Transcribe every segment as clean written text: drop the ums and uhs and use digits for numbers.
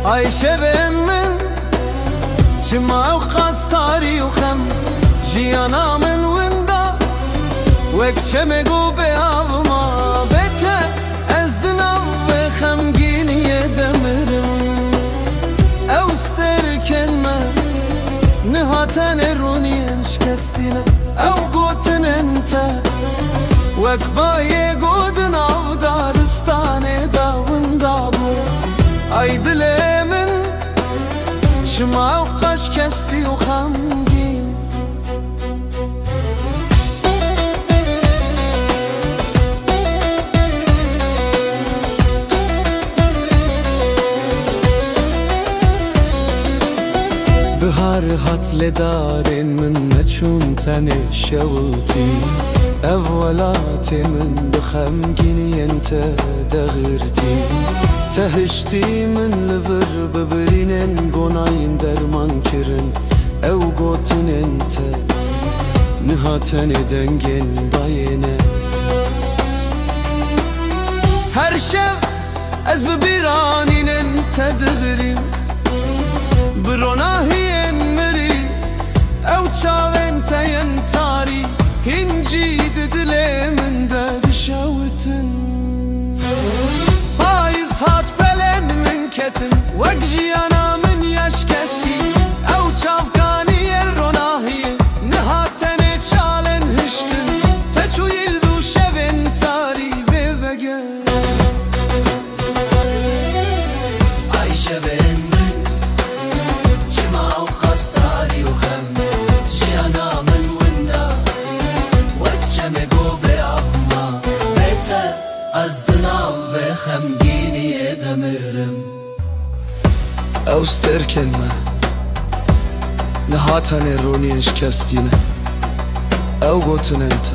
ای شب من چما و خستاری و خم جیانا من وندا وک چه مگو به آوما بته از دناو و خمگینی دمرم اوستر کلمه نهاتن رونی شکستینه او گوتن انت وک بای گودن او دارستان داوندا بو ای دل من شما و قش کستی و خمگین به هر حت لدارین من نچون تن شوتی اولات من بخمگینی انت دغرتی تهشتی من لور ببرینن گناین درمان کرن او گوتن انت نهاتن دنگن باینه هر شب از ببیرانین انت دغریم بروناهین مری او چاوین تین تاری هنجی دل من داد شاوتن پایز هات بلن من کتن وک جیانا من یشکستی او چافکانی روناهی نهاتن چالن هشکن تچویل دو شوین تاری ببگن ای شوین من چما و خستاری و خم جیانا من وندا وک چه مگو به آفما بیته از دناو و خمگینی دمرم اوستر کلمه نهاتن رونی شکستینه او گوتن انت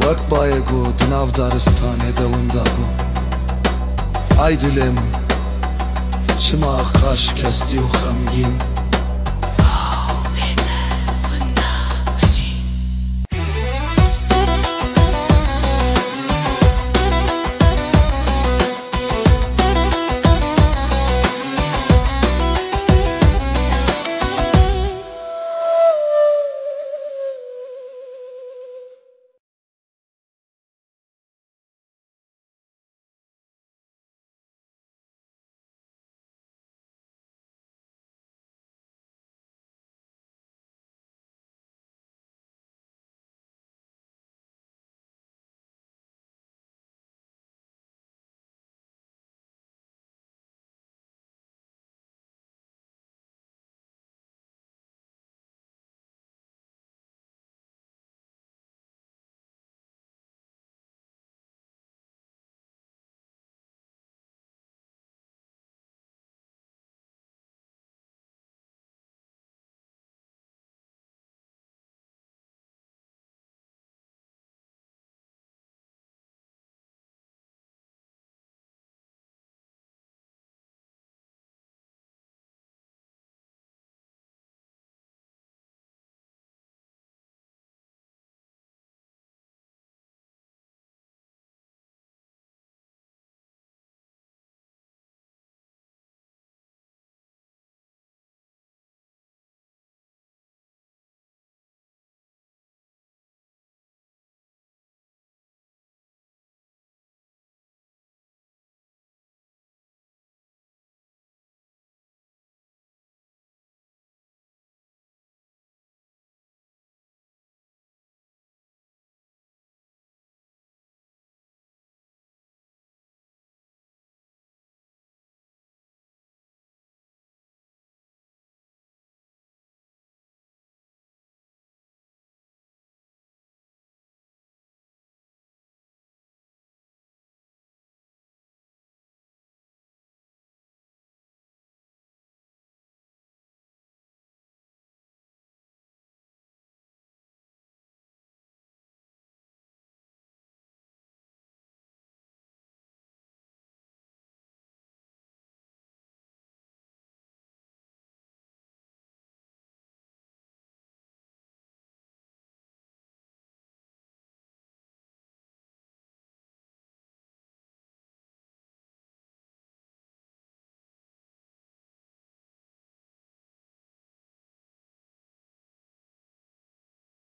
وک بای گود ناو دارستانه دوندا گو ای دل من چما اخکا شکستی و خمگین